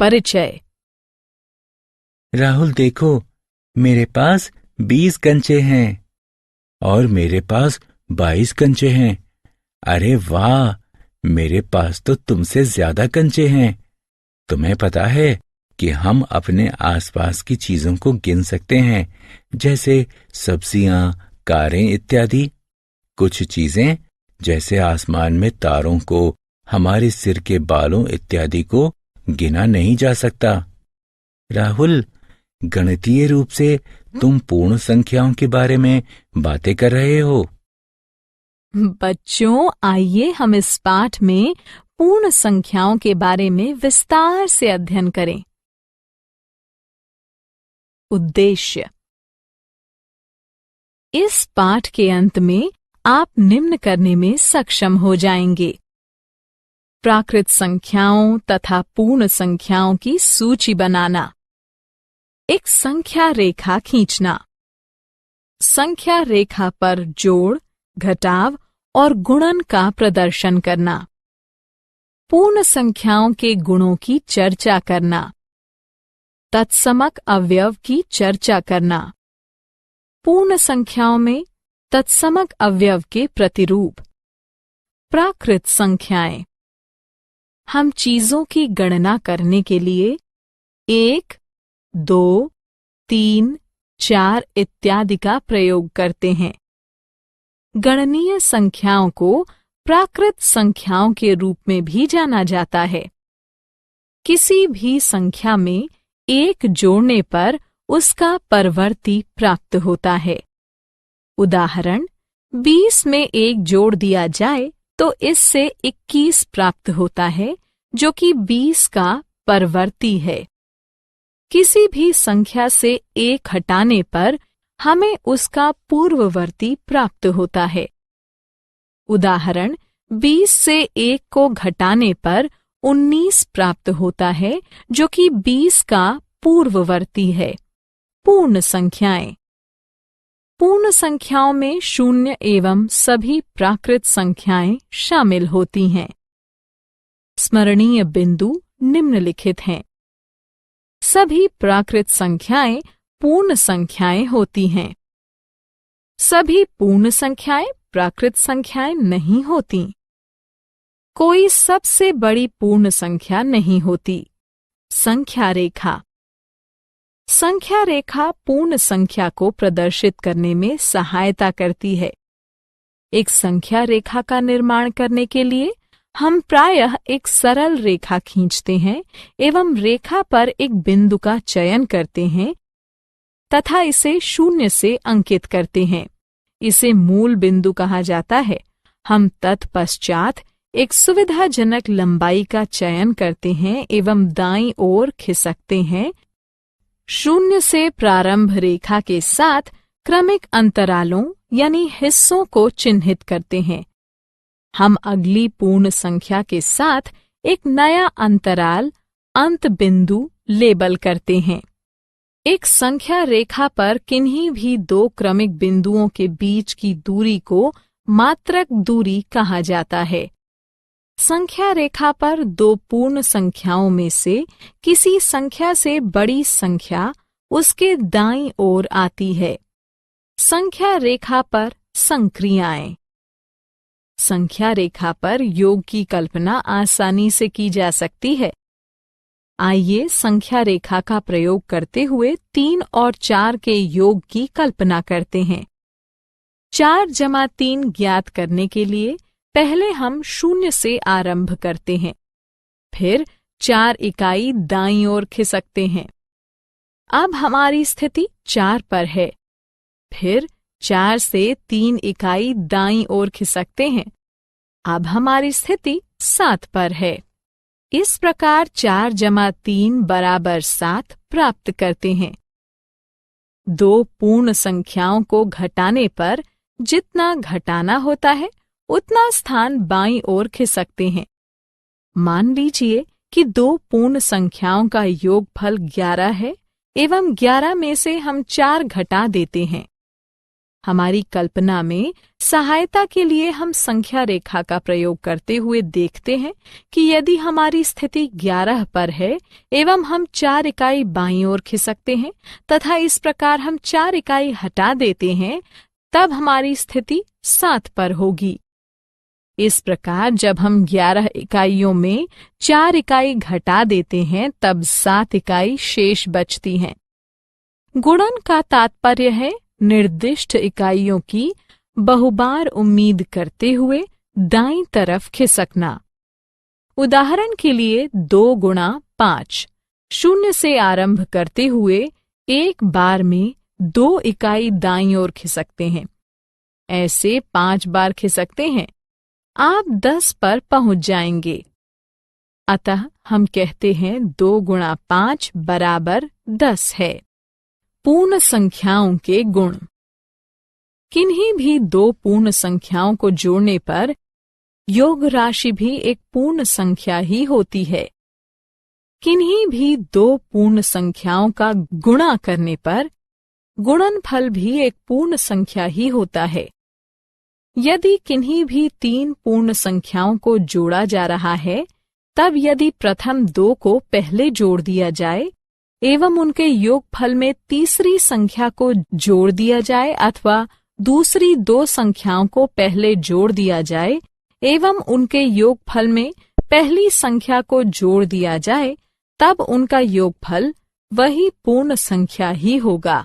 परिचय। राहुल देखो, मेरे पास 20 कंचे हैं और मेरे पास 22 कंचे हैं। अरे वाह, मेरे पास तो तुमसे ज्यादा कंचे हैं। तुम्हें पता है कि हम अपने आसपास की चीजों को गिन सकते हैं, जैसे सब्जियां, कारें इत्यादि। कुछ चीजें जैसे आसमान में तारों को, हमारे सिर के बालों इत्यादि को गिना नहीं जा सकता। राहुल, गणितीय रूप से तुम पूर्ण संख्याओं के बारे में बातें कर रहे हो। बच्चों, आइए हम इस पाठ में पूर्ण संख्याओं के बारे में विस्तार से अध्ययन करें। उद्देश्य। इस पाठ के अंत में आप निम्न करने में सक्षम हो जाएंगे: प्राकृत संख्याओं तथा पूर्ण संख्याओं की सूची बनाना, एक संख्या रेखा खींचना, संख्या रेखा पर जोड़, घटाव और गुणन का प्रदर्शन करना, पूर्ण संख्याओं के गुणों की चर्चा करना, तत्समक अवयव की चर्चा करना, पूर्ण संख्याओं में तत्समक अवयव के प्रतिरूप, प्राकृत संख्याएं। हम चीजों की गणना करने के लिए 1, 2, 3, 4 इत्यादि का प्रयोग करते हैं। गणनीय संख्याओं को प्राकृत संख्याओं के रूप में भी जाना जाता है। किसी भी संख्या में 1 जोड़ने पर उसका परवर्ती प्राप्त होता है। उदाहरण, 20 में 1 जोड़ दिया जाए तो इससे 21 प्राप्त होता है, जो कि 20 का परवर्ती है। किसी भी संख्या से 1 हटाने पर हमें उसका पूर्ववर्ती प्राप्त होता है। उदाहरण, 20 से 1 को घटाने पर 19 प्राप्त होता है, जो कि 20 का पूर्ववर्ती है। पूर्ण संख्याएं। पूर्ण संख्याओं में शून्य एवं सभी प्राकृत संख्याएं शामिल होती हैं। स्मरणीय बिंदु निम्नलिखित हैं। सभी प्राकृत संख्याएं पूर्ण संख्याएं होती हैं। सभी पूर्ण संख्याएं प्राकृत संख्याएं नहीं होती। कोई सबसे बड़ी पूर्ण संख्या नहीं होती। संख्या रेखा। संख्या रेखा पूर्ण संख्या को प्रदर्शित करने में सहायता करती है। एक संख्या रेखा का निर्माण करने के लिए हम प्रायः एक सरल रेखा खींचते हैं एवं रेखा पर एक बिंदु का चयन करते हैं तथा इसे 0 से अंकित करते हैं। इसे मूल बिंदु कहा जाता है। हम तत्पश्चात एक सुविधाजनक लंबाई का चयन करते हैं एवं दाईं ओर खिसकते हैं। 0 से प्रारंभ रेखा के साथ क्रमिक अंतरालों यानी हिस्सों को चिन्हित करते हैं। हम अगली पूर्ण संख्या के साथ एक नया अंतराल, अंत बिंदु लेबल करते हैं। एक संख्या रेखा पर किन्हीं भी 2 क्रमिक बिंदुओं के बीच की दूरी को मात्रक दूरी कहा जाता है। संख्या रेखा पर 2 पूर्ण संख्याओं में से किसी संख्या से बड़ी संख्या उसके दाईं ओर आती है। संख्या रेखा पर संक्रियाएं। संख्या रेखा पर योग की कल्पना आसानी से की जा सकती है। आइए संख्या रेखा का प्रयोग करते हुए 3 और 4 के योग की कल्पना करते हैं। 4 जमा 3 ज्ञात करने के लिए पहले हम 0 से आरंभ करते हैं, फिर 4 इकाई दाईं ओर खिसकते हैं। अब हमारी स्थिति 4 पर है। फिर 4 से 3 इकाई दाईं ओर खिसकते हैं। अब हमारी स्थिति 7 पर है। इस प्रकार 4 जमा 3 बराबर 7 प्राप्त करते हैं। 2 पूर्ण संख्याओं को घटाने पर जितना घटाना होता है उतना स्थान बाईं ओर खिसकते हैं। मान लीजिए कि 2 पूर्ण संख्याओं का योगफल 11 है एवं 11 में से हम 4 घटा देते हैं। हमारी कल्पना में सहायता के लिए हम संख्या रेखा का प्रयोग करते हुए देखते हैं कि यदि हमारी स्थिति 11 पर है एवं हम 4 इकाई बाईं ओर खिसकते हैं तथा इस प्रकार हम 4 इकाई हटा देते हैं, तब हमारी स्थिति 7 पर होगी। इस प्रकार जब हम 11 इकाइयों में 4 इकाई घटा देते हैं तब 7 इकाई शेष बचती हैं। गुणन का तात्पर्य है निर्दिष्ट इकाइयों की बहुबार उम्मीद करते हुए दाईं तरफ खिसकना। उदाहरण के लिए 2 गुणा 5 0 से आरंभ करते हुए एक बार में 2 इकाई दाईं ओर खिसकते हैं। ऐसे 5 बार खिसकते हैं, आप 10 पर पहुंच जाएंगे। अतः हम कहते हैं 2 गुणा 5 बराबर 10 है। पूर्ण संख्याओं के गुण। किन्हीं भी 2 पूर्ण संख्याओं को जोड़ने पर योग राशि भी एक पूर्ण संख्या ही होती है। किन्हीं भी 2 पूर्ण संख्याओं का गुणा करने पर गुणनफल भी एक पूर्ण संख्या ही होता है। यदि किन्हीं भी 3 पूर्ण संख्याओं को जोड़ा जा रहा है, तब यदि प्रथम 2 को पहले जोड़ दिया जाए एवं उनके योगफल में तीसरी संख्या को जोड़ दिया जाए अथवा दूसरी 2 संख्याओं को पहले जोड़ दिया जाए एवं उनके योगफल में पहली संख्या को जोड़ दिया जाए, तब उनका योगफल वही पूर्ण संख्या ही होगा।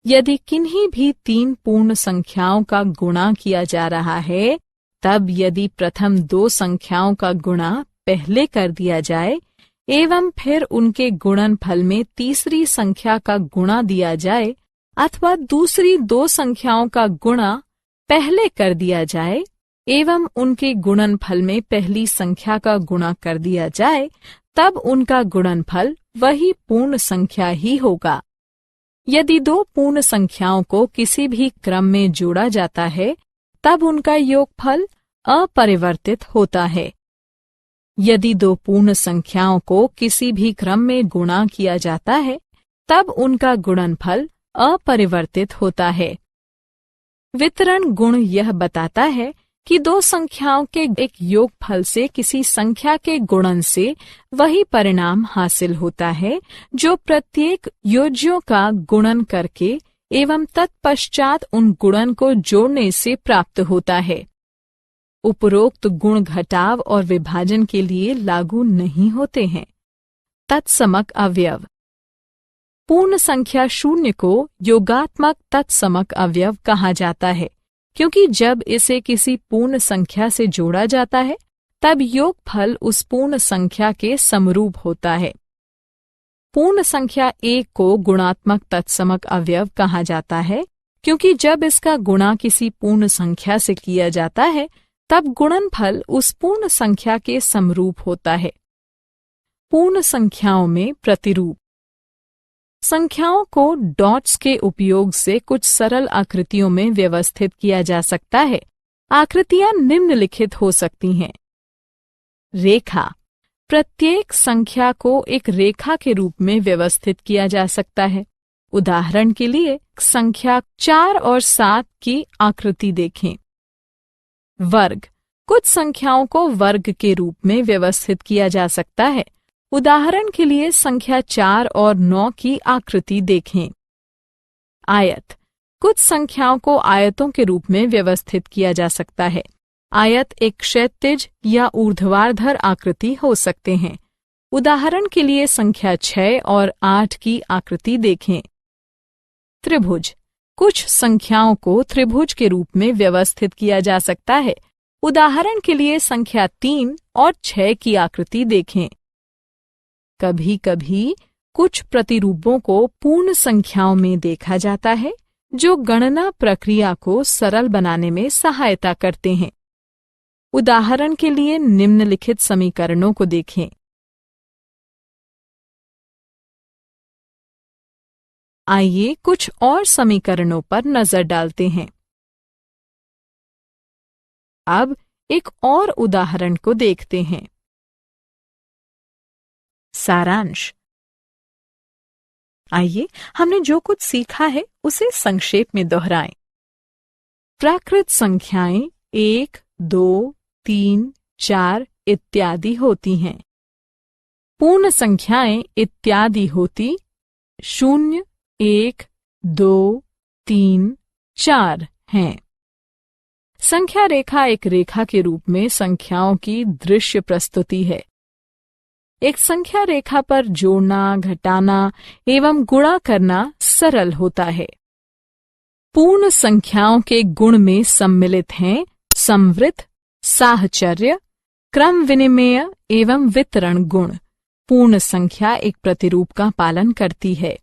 यदि किन्हीं भी 3 पूर्ण संख्याओं का गुणा किया जा रहा है, तब यदि प्रथम 2 संख्याओं का गुणा पहले कर दिया जाए एवं फिर उनके गुणनफल में तीसरी संख्या का गुणा दिया जाए अथवा दूसरी 2 संख्याओं का गुणा पहले कर दिया जाए एवं उनके गुणनफल में पहली संख्या का गुणा कर दिया जाए, तब उनका गुणनफल वही पूर्ण संख्या ही होगा। यदि 2 पूर्ण संख्याओं को किसी भी क्रम में जोड़ा जाता है, तब उनका योगफल अपरिवर्तित होता है। यदि 2 पूर्ण संख्याओं को किसी भी क्रम में गुणा किया जाता है, तब उनका गुणनफल अपरिवर्तित होता है। वितरण गुण यह बताता है कि 2 संख्याओं के एक योगफल से किसी संख्या के गुणन से वही परिणाम हासिल होता है जो प्रत्येक योज्यों का गुणन करके एवं तत्पश्चात उन गुणन को जोड़ने से प्राप्त होता है। उपरोक्त गुण घटाव और विभाजन के लिए लागू नहीं होते हैं। तत्समक अवयव। पूर्ण संख्या 0 को योगात्मक तत्समक अवयव कहा जाता है, क्योंकि जब इसे किसी पूर्ण संख्या से जोड़ा जाता है तब योगफल उस पूर्ण संख्या के समरूप होता है। पूर्ण संख्या 1 को गुणात्मक तत्समक अवयव कहा जाता है, क्योंकि जब इसका गुणा किसी पूर्ण संख्या से किया जाता है तब गुणनफल उस पूर्ण संख्या के समरूप होता है। पूर्ण संख्याओं में प्रतिरूप। संख्याओं को डॉट्स के उपयोग से कुछ सरल आकृतियों में व्यवस्थित किया जा सकता है। आकृतियां निम्नलिखित हो सकती हैं। रेखा। प्रत्येक संख्या को एक रेखा के रूप में व्यवस्थित किया जा सकता है। उदाहरण के लिए संख्या 4 और 7 की आकृति देखें। वर्ग। कुछ संख्याओं को वर्ग के रूप में व्यवस्थित किया जा सकता है। उदाहरण के लिए संख्या 4 और 9 की आकृति देखें। आयत। कुछ संख्याओं को आयतों के रूप में व्यवस्थित किया जा सकता है। आयत एक क्षैतिज या ऊर्ध्वाधर आकृति हो सकते हैं। उदाहरण के लिए संख्या 6 और 8 की आकृति देखें। त्रिभुज। कुछ संख्याओं को त्रिभुज के रूप में व्यवस्थित किया जा सकता है। उदाहरण के लिए संख्या 3 और 6 की आकृति देखें। कभी कभी कुछ प्रतिरूपों को पूर्ण संख्याओं में देखा जाता है, जो गणना प्रक्रिया को सरल बनाने में सहायता करते हैं। उदाहरण के लिए निम्नलिखित समीकरणों को देखें। आइए कुछ और समीकरणों पर नजर डालते हैं। अब एक और उदाहरण को देखते हैं। सारांश। आइए हमने जो कुछ सीखा है उसे संक्षेप में दोहराएं। प्राकृत संख्याएं 1, 2, 3, 4 इत्यादि होती हैं। पूर्ण संख्याएं इत्यादि होती 0, 1, 2, 3, 4 हैं। संख्या रेखा एक रेखा के रूप में संख्याओं की दृश्य प्रस्तुति है। एक संख्या रेखा पर जोड़ना, घटाना एवं गुणा करना सरल होता है। पूर्ण संख्याओं के गुण में सम्मिलित हैं संवृत, साहचर्य, क्रम विनिमेय एवं वितरण गुण। पूर्ण संख्या एक प्रतिरूप का पालन करती है।